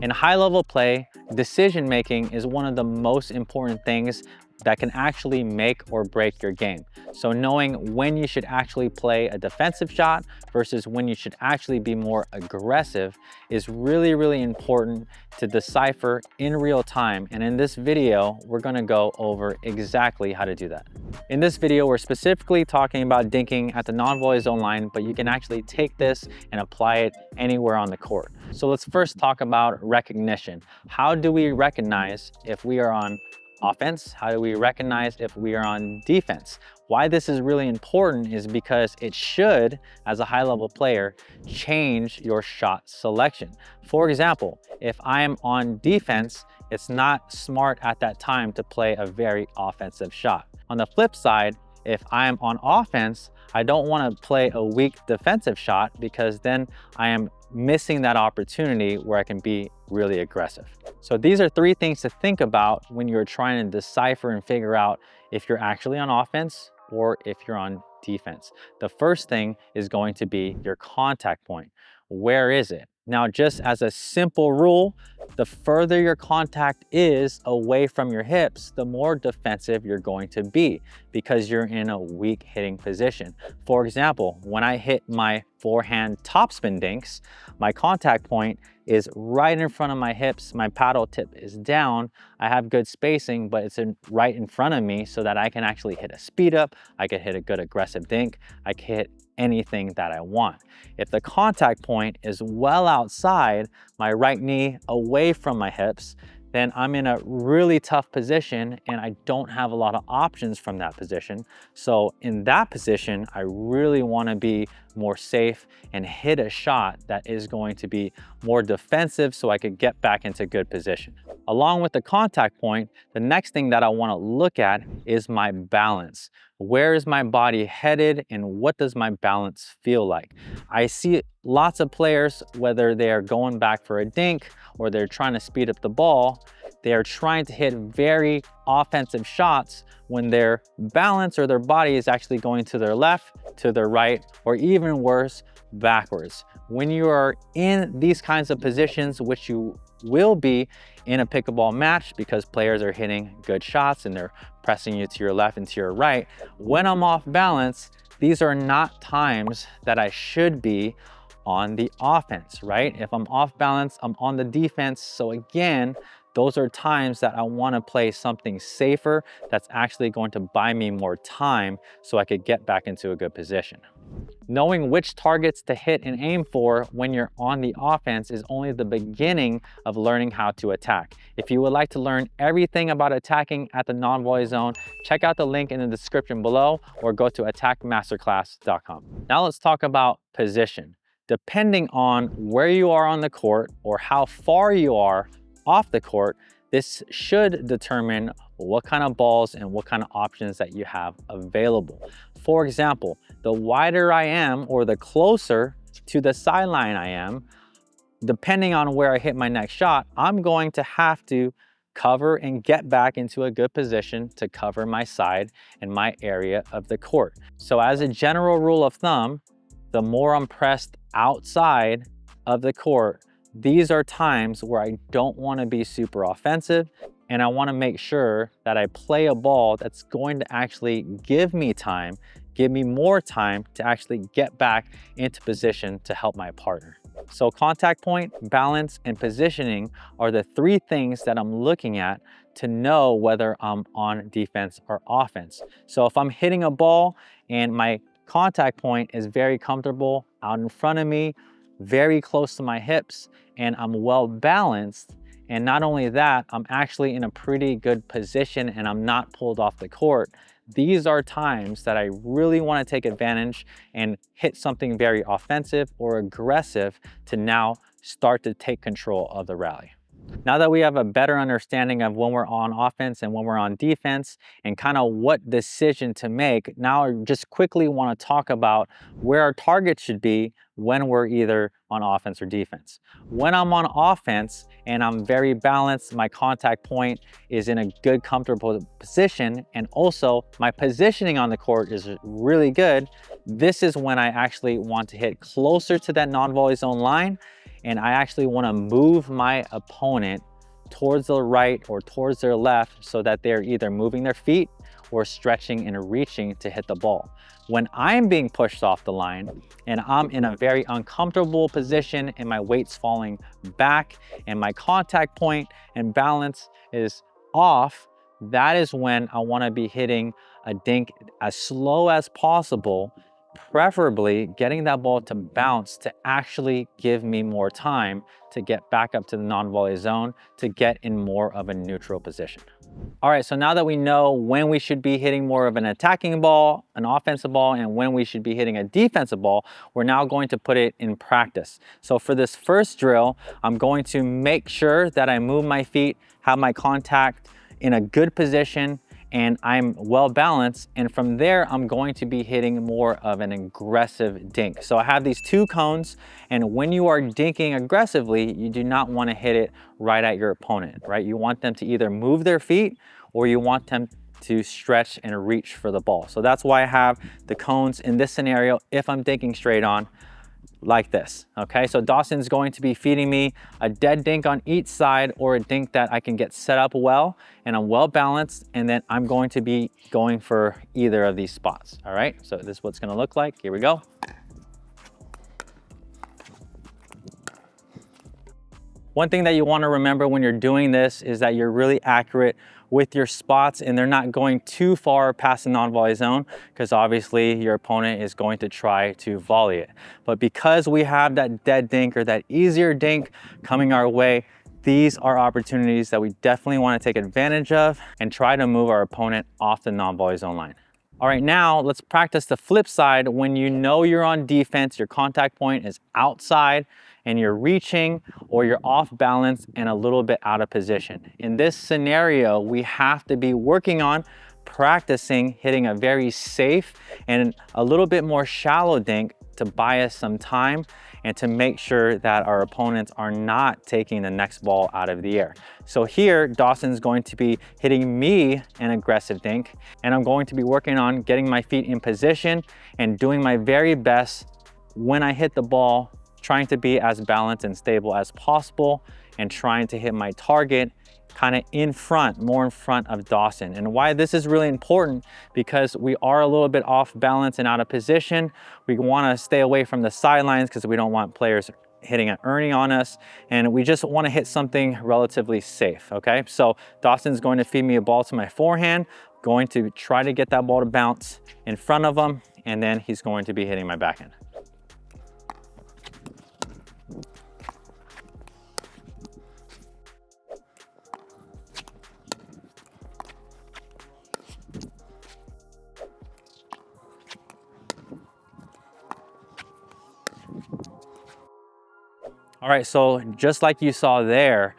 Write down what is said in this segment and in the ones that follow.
In high-level play, decision-making is one of the most important things that can actually make or break your game. So knowing when you should actually play a defensive shot versus when you should actually be more aggressive is really important to decipher in real time. And in this video, we're gonna go over exactly how to do that. In this video, we're specifically talking about dinking at the non-volley zone line, but you can actually take this and apply it anywhere on the court. So let's first talk about recognition. How do we recognize if we are on offense? How do we recognize if we are on defense? Why this is really important is because it should, as a high-level player, change your shot selection. For example, if I am on defense, it's not smart at that time to play a very offensive shot. On the flip side, if I am on offense, I don't want to play a weak defensive shot because then I am missing that opportunity where I can be really aggressive. So these are three things to think about when you're trying to decipher and figure out if you're actually on offense or if you're on defense. The first thing is going to be your contact point. Where is it? Now, just as a simple rule, the further your contact is away from your hips, the more defensive you're going to be because you're in a weak hitting position. For example, when I hit my forehand topspin dinks, my contact point is right in front of my hips. My paddle tip is down. I have good spacing, but it's right in front of me so that I can actually hit a speed up. I could hit a good aggressive dink. I can hit anything that I want. If the contact point is well outside, my right knee away from my hips, then I'm in a really tough position and I don't have a lot of options from that position. So in that position, I really want to be more safe and hit a shot that is going to be more defensive so I could get back into good position. Along with the contact point, the next thing that I want to look at is my balance. Where is my body headed and what does my balance feel like? I see lots of players, whether they are going back for a dink or they're trying to speed up the ball, they are trying to hit very offensive shots when their balance or their body is actually going to their left, to their right, or even worse, backwards. When you are in these kinds of positions, which you will be in a pickleball match because players are hitting good shots and they're pressing you to your left and to your right, when I'm off balance, these are not times that I should be on the offense, right? If I'm off balance, I'm on the defense. So again, those are times that I want to play something safer that's actually going to buy me more time so I could get back into a good position. Knowing which targets to hit and aim for when you're on the offense is only the beginning of learning how to attack. If you would like to learn everything about attacking at the non-volley zone, check out the link in the description below or go to attackingmasterclass.com. Now let's talk about position. Depending on where you are on the court or how far you are off the court, this should determine what kind of balls and what kind of options that you have available. For example, the wider I am or the closer to the sideline I am, depending on where I hit my next shot, I'm going to have to cover and get back into a good position to cover my side and my area of the court. So as a general rule of thumb, the more I'm pressed outside of the court, these are times where I don't want to be super offensive and I want to make sure that I play a ball that's going to actually give me time, give me more time to actually get back into position to help my partner. So contact point, balance, and positioning are the three things that I'm looking at to know whether I'm on defense or offense. So if I'm hitting a ball and my contact point is very comfortable out in front of me, very close to my hips, and I'm well balanced, and not only that, I'm actually in a pretty good position and I'm not pulled off the court, these are times that I really want to take advantage and hit something very offensive or aggressive to now start to take control of the rally. Now that we have a better understanding of when we're on offense and when we're on defense and kind of what decision to make, now I just quickly want to talk about where our target should be when we're either on offense or defense. When I'm on offense and I'm very balanced, my contact point is in a good, comfortable position, and also my positioning on the court is really good, this is when I actually want to hit closer to that non-volley zone line and I actually want to move my opponent towards the right or towards their left so that they're either moving their feet or stretching and reaching to hit the ball. When I'm being pushed off the line and I'm in a very uncomfortable position and my weight's falling back and my contact point and balance is off, that is when I want to be hitting a dink as slow as possible, preferably getting that ball to bounce to actually give me more time to get back up to the non-volley zone to get in more of a neutral position. All right, so now that we know when we should be hitting more of an attacking ball, an offensive ball, and when we should be hitting a defensive ball, we're now going to put it in practice. So for this first drill, I'm going to make sure that I move my feet, have my contact in a good position, and I'm well balanced. And from there, I'm going to be hitting more of an aggressive dink. So I have these two cones, and when you are dinking aggressively, you do not want to hit it right at your opponent, right? You want them to either move their feet or you want them to stretch and reach for the ball. So that's why I have the cones in this scenario if I'm dinking straight on, like this, okay? So Dawson's going to be feeding me a dead dink on each side or a dink that I can get set up well and I'm well balanced, and then I'm going to be going for either of these spots, all right? So this is what's gonna look like. Here we go. One thing that you want to remember when you're doing this is that you're really accurate with your spots and they're not going too far past the non-volley zone, because obviously your opponent is going to try to volley it. But because we have that dead dink or that easier dink coming our way, these are opportunities that we definitely want to take advantage of and try to move our opponent off the non-volley zone line. All right, now let's practice the flip side. When you know you're on defense, your contact point is outside and you're reaching or you're off balance and a little bit out of position. In this scenario, we have to be working on practicing hitting a very safe and a little bit more shallow dink to buy us some time and to make sure that our opponents are not taking the next ball out of the air. So here, Dawson's going to be hitting me an aggressive dink, and I'm going to be working on getting my feet in position and doing my very best when I hit the ball, trying to be as balanced and stable as possible and trying to hit my target kind of in front, more in front of Dawson. And why this is really important, because we are a little bit off balance and out of position. We want to stay away from the sidelines because we don't want players hitting an earning on us, and we just want to hit something relatively safe, okay? So Dawson's going to feed me a ball to my forehand, going to try to get that ball to bounce in front of him, and then he's going to be hitting my backhand. All right, so just like you saw there,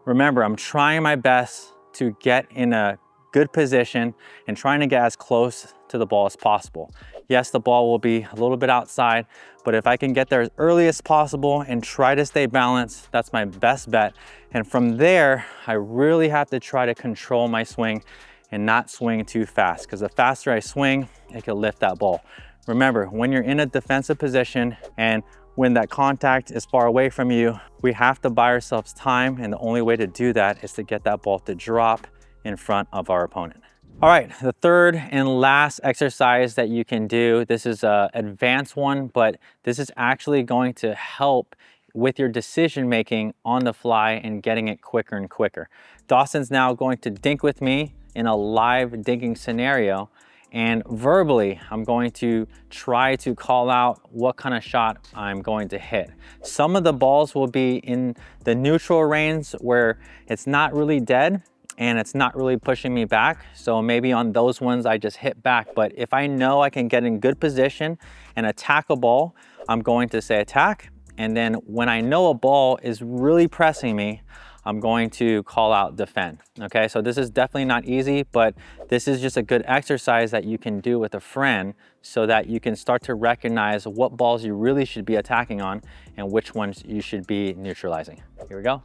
remember, I'm trying my best to get in a good position and trying to get as close to the ball as possible. Yes, the ball will be a little bit outside, but if I can get there as early as possible and try to stay balanced, that's my best bet. And from there, I really have to try to control my swing and not swing too fast, because the faster I swing, it can lift that ball. Remember, when you're in a defensive position and when that contact is far away from you, we have to buy ourselves time, and the only way to do that is to get that ball to drop in front of our opponent. All right, the third and last exercise that you can do, this is an advanced one, but this is actually going to help with your decision making on the fly and getting it quicker and quicker. Dawson's now going to dink with me in a live dinking scenario, and verbally, I'm going to try to call out what kind of shot I'm going to hit. Some of the balls will be in the neutral range where it's not really dead and it's not really pushing me back. So maybe on those ones, I just hit back. But if I know I can get in good position and attack a ball, I'm going to say attack. And then when I know a ball is really pressing me, I'm going to call out defend, okay? So this is definitely not easy, but this is just a good exercise that you can do with a friend so that you can start to recognize what balls you really should be attacking on and which ones you should be neutralizing. Here we go.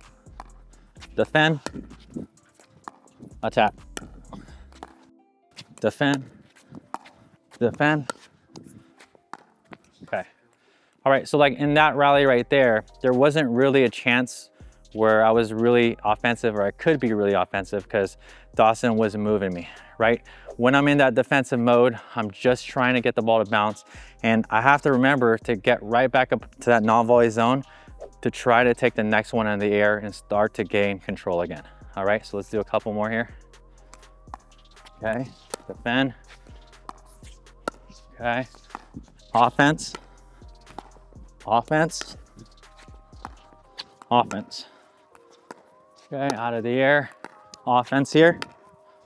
Defend, attack. Defend, defend. Okay. All right, so like in that rally right there wasn't really a chance where I was really offensive, or I could be really offensive, because Dawson was moving me, right? When I'm in that defensive mode, I'm just trying to get the ball to bounce, and I have to remember to get right back up to that non-volley zone to try to take the next one in the air and start to gain control again. All right, so let's do a couple more here. Okay, defend. Okay, offense, offense, offense. Okay, out of the air, offense here.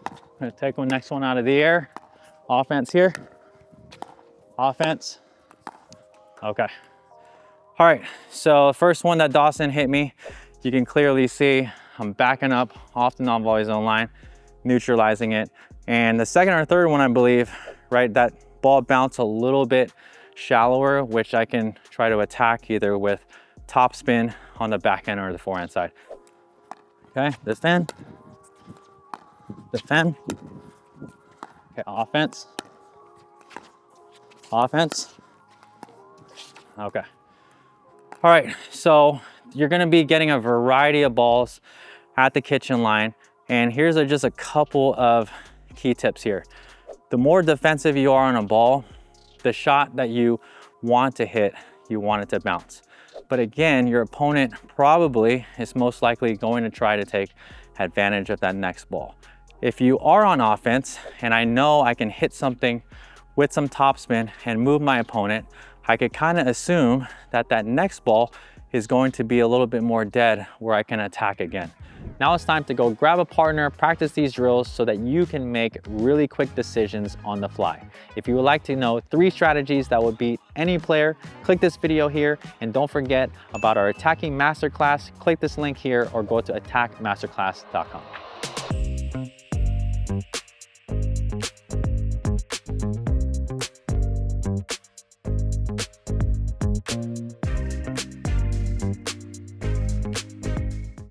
I'm gonna take one next one out of the air, offense here, offense. Okay. All right, so the first one that Dawson hit me, you can clearly see I'm backing up off the non-volley zone line, neutralizing it. And the second or third one, I believe, right, that ball bounced a little bit shallower, which I can try to attack either with top spin on the back end or the forehand side. Okay, defend, defend. Okay, offense, offense. Okay. All right, so you're gonna be getting a variety of balls at the kitchen line. And here's just a couple of key tips here. The more defensive you are on a ball, the shot that you want to hit, you want it to bounce. But again, your opponent probably is most likely going to try to take advantage of that next ball. If you are on offense, and I know I can hit something with some topspin and move my opponent, I could kind of assume that that next ball is going to be a little bit more dead where I can attack again. Now it's time to go grab a partner, practice these drills so that you can make really quick decisions on the fly. If you would like to know 3 strategies that would beat any player, click this video here, and don't forget about our attacking masterclass. Click this link here or go to attackmasterclass.com.